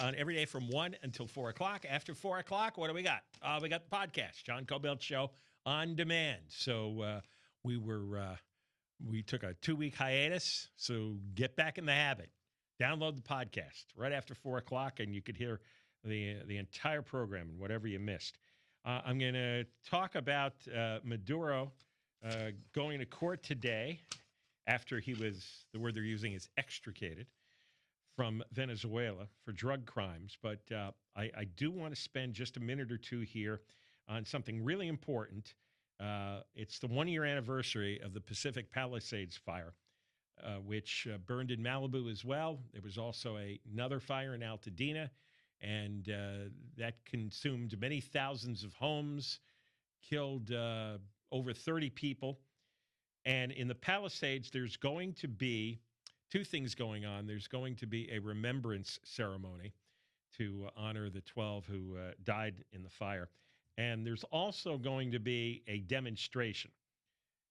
on every day from 1 until 4 o'clock. After 4 o'clock, what do we got? We got the podcast, John Kobylt Show on demand. So we took a 2-week hiatus, so get back in the habit. Download the podcast right after 4 o'clock, and you could hear the entire program and whatever you missed. I'm going to talk about Maduro going to court today after he was, the word they're using is extricated from Venezuela for drug crimes. But I do want to spend just a minute or two here on something really important. It's the 1-year anniversary of the Pacific Palisades fire, which burned in Malibu as well. There was also another fire in Altadena, and that consumed many thousands of homes, killed over 30 people. And in the Palisades, there's going to be two things going on. There's going to be a remembrance ceremony to honor the 12 who died in the fire. And there's also going to be a demonstration.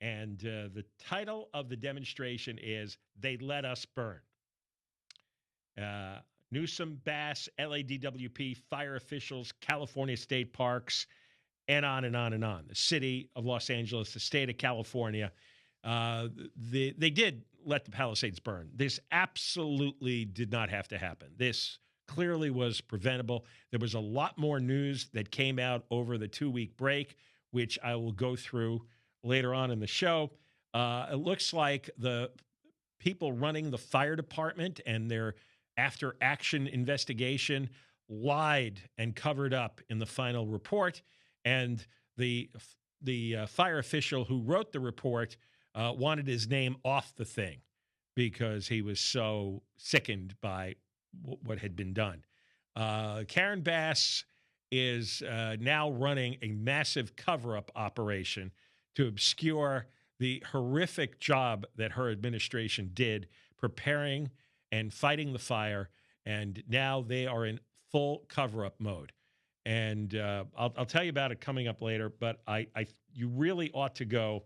And the title of the demonstration is "They Let Us Burn." Newsom, Bass, LADWP, fire officials, California state parks, and on and on and on. The city of Los Angeles, the state of California, they did let the Palisades burn. This absolutely did not have to happen. This clearly was preventable. There was a lot more news that came out over the 2-week break, which I will go through later on in the show. It looks like the people running the fire department and their after-action investigation lied and covered up in the final report. And the fire official who wrote the report wanted his name off the thing because he was so sickened by what had been done. Karen Bass is now running a massive cover-up operation to obscure the horrific job that her administration did preparing and fighting the fire, and now they are in full cover-up mode. And I'll tell you about it coming up later, but you really ought to go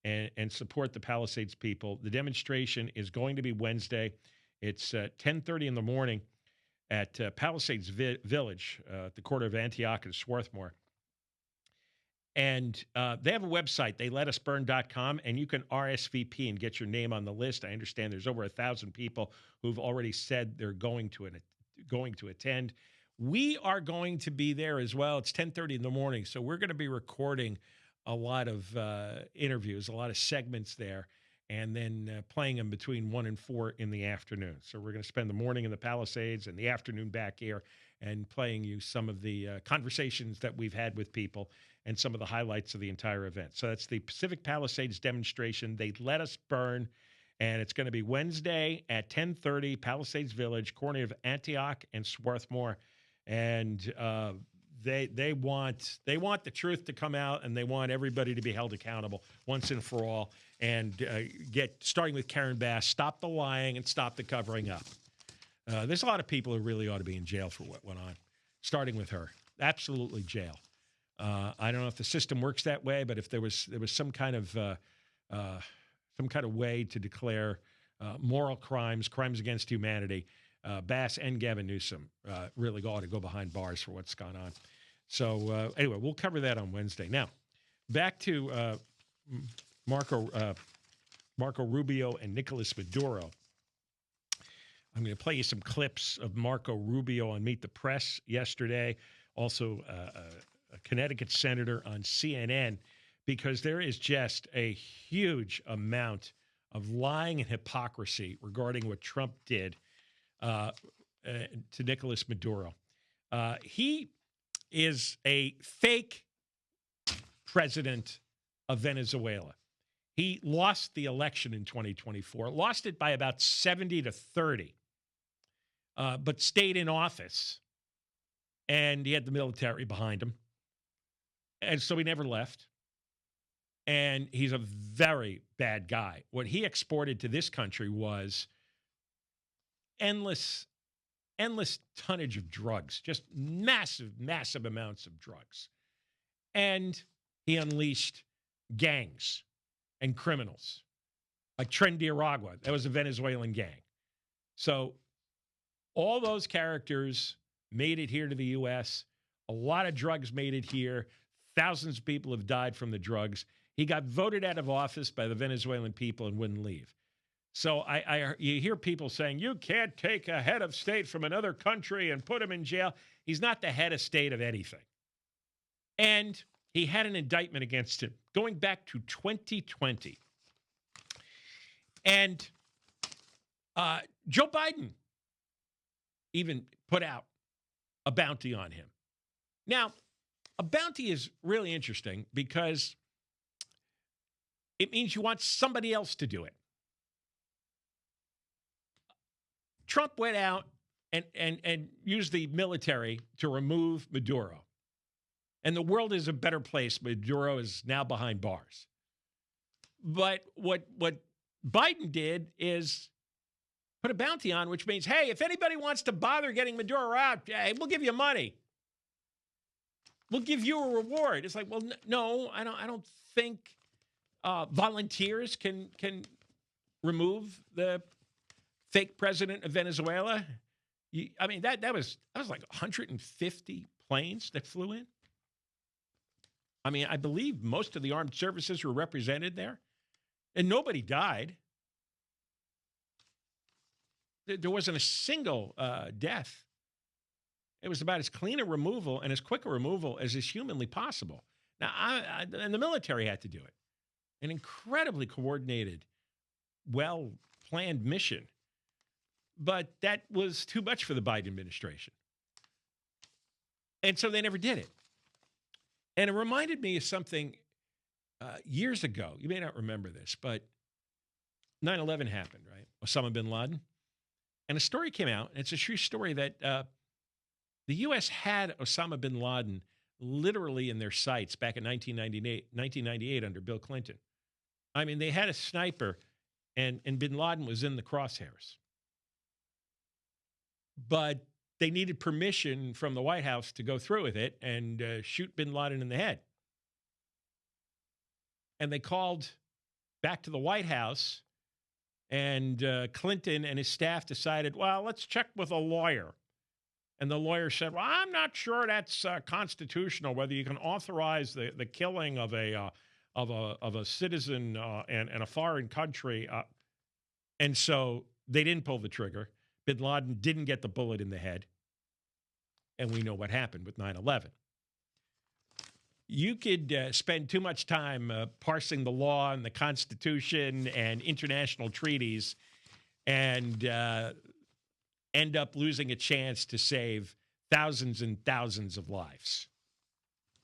and support the Palisades people. The demonstration is going to be Wednesday. It's 10:30 in the morning at Palisades Village, at the corner of Antioch and Swarthmore. And they have a website, theyletusburn.com, and you can RSVP and get your name on the list. I understand there's over 1,000 people who've already said they're going to attend. We are going to be there as well. It's 10:30 in the morning, so we're going to be recording a lot of interviews, a lot of segments there, and then playing them between 1 and 4 in the afternoon. So we're going to spend the morning in the Palisades and the afternoon back here and playing you some of the conversations that we've had with people and some of the highlights of the entire event. So that's the Pacific Palisades demonstration. They Let Us Burn, and it's going to be Wednesday at 10:30, Palisades Village, corner of Antioch and Swarthmore. And they want the truth to come out, and they want everybody to be held accountable once and for all. And starting with Karen Bass, stop the lying and stop the covering up. There's a lot of people who really ought to be in jail for what went on, starting with her. Absolutely jail. I don't know if the system works that way, but if there was some kind of way to declare moral crimes against humanity, Bass and Gavin Newsom really ought to go behind bars for what's gone on. So anyway, we'll cover that on Wednesday. Now, back to Marco Rubio and Nicolás Maduro. I'm going to play you some clips of Marco Rubio on Meet the Press yesterday, also a Connecticut senator on CNN, because there is just a huge amount of lying and hypocrisy regarding what Trump did to Nicolás Maduro. He is a fake president of Venezuela. He lost the election in 2024, lost it by about 70-30, but stayed in office. And he had the military behind him. And so he never left. And he's a very bad guy. What he exported to this country was endless tonnage of drugs, just massive amounts of drugs. And he unleashed gangs and criminals like Tren de Aragua. That was a Venezuelan gang. So All those characters made it here to the U.S. A lot of drugs made it here. Thousands of people have died from the drugs. He got voted out of office by the Venezuelan people and wouldn't leave. So you hear people saying, you can't take a head of state from another country and put him in jail. He's not the head of state of anything. And he had an indictment against him going back to 2020. And Joe Biden even put out a bounty on him. Now, a bounty is really interesting because it means you want somebody else to do it. Trump went out and used the military to remove Maduro. And the world is a better place. Maduro is now behind bars. But what Biden did is put a bounty on, which means, hey, if anybody wants to bother getting Maduro out, hey, we'll give you money. We'll give you a reward. It's like, well, no, I don't think volunteers can remove the fake president of Venezuela. I mean, that was like 150 planes that flew in. I mean, I believe most of the armed services were represented there, and nobody died. There wasn't a single death. It was about as clean a removal and as quick a removal as is humanly possible. Now, and the military had to do it. An incredibly coordinated, well-planned mission. But that was too much for the Biden administration. And so they never did it. And it reminded me of something years ago. You may not remember this, but 9/11 happened, right? Osama bin Laden. And a story came out, and it's a true story, that the U.S. had Osama bin Laden literally in their sights back in 1998 under Bill Clinton. I mean, they had a sniper, and bin Laden was in the crosshairs. But they needed permission from the White House to go through with it and shoot bin Laden in the head. And they called back to the White House, and Clinton and his staff decided, well, let's check with a lawyer. And the lawyer said, well, I'm not sure that's constitutional, whether you can authorize the killing of a citizen in a foreign country. And so they didn't pull the trigger. Bin Laden didn't get the bullet in the head. And we know what happened with 9/11. You could spend too much time parsing the law and the Constitution and international treaties and end up losing a chance to save thousands and thousands of lives.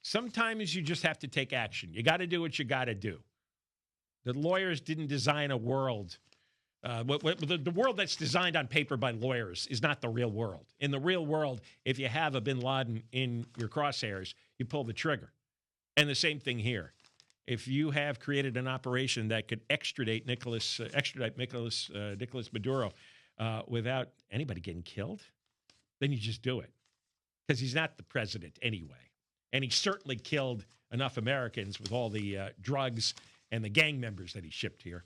Sometimes you just have to take action. You got to do what you got to do. The lawyers didn't design a world. The world that's designed on paper by lawyers is not the real world. In the real world, if you have a bin Laden in your crosshairs, you pull the trigger. And the same thing here. If you have created an operation that could extradite Nicolás Maduro without anybody getting killed, then you just do it. Because he's not the president anyway. And he certainly killed enough Americans with all the drugs and the gang members that he shipped here.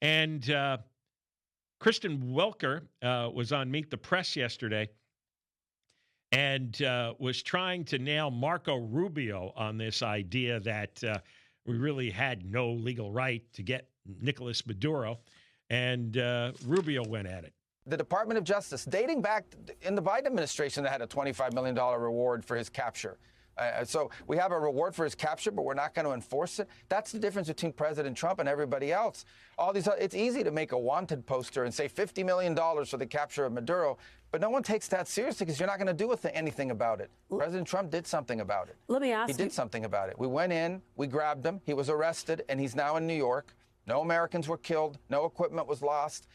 And Kristen Welker was on Meet the Press yesterday and was trying to nail Marco Rubio on this idea that we really had no legal right to get Nicolás Maduro. And Rubio went at it. The Department of Justice, dating back in the Biden administration, that had a $25 million reward for his capture. So we have a reward for his capture, but we're not going to enforce it. That's the difference between President Trump and everybody else. It's easy to make a wanted poster and say $50 million for the capture of Maduro, but no one takes that seriously because you're not going to do anything about it. President Trump did something about it. Let me ask you. He did something about it. We went in, we grabbed him, he was arrested, and he's now in New York. No Americans were killed, no equipment was lost.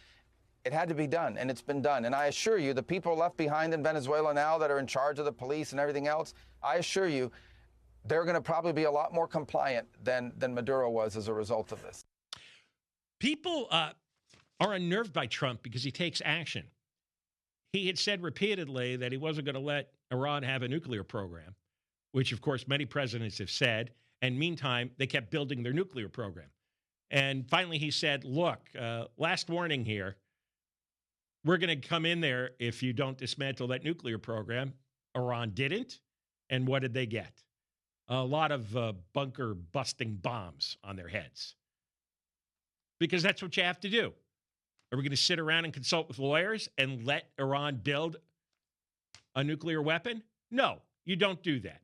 It had to be done, and it's been done. And I assure you, the people left behind in Venezuela now that are in charge of the police and everything else, I assure you, they're going to probably be a lot more compliant than Maduro was as a result of this. People are unnerved by Trump because he takes action. He had said repeatedly that he wasn't going to let Iran have a nuclear program, which, of course, many presidents have said. And meantime, they kept building their nuclear program. And finally, he said, look, last warning here. we're going to come in there if you don't dismantle that nuclear program. Iran didn't. And what did they get? A lot of bunker busting bombs on their heads. Because that's what you have to do. Are we going to sit around and consult with lawyers and let Iran build a nuclear weapon? No, you don't do that.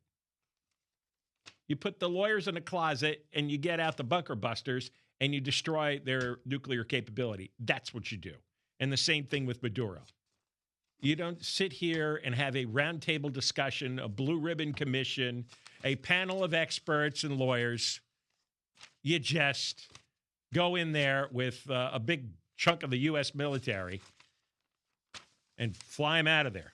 You put the lawyers in a closet and you get out the bunker busters and you destroy their nuclear capability. That's what you do. And the same thing with Maduro. You don't sit here and have a roundtable discussion, a blue ribbon commission, a panel of experts and lawyers. You just go in there with a big chunk of the U.S. military and fly them out of there.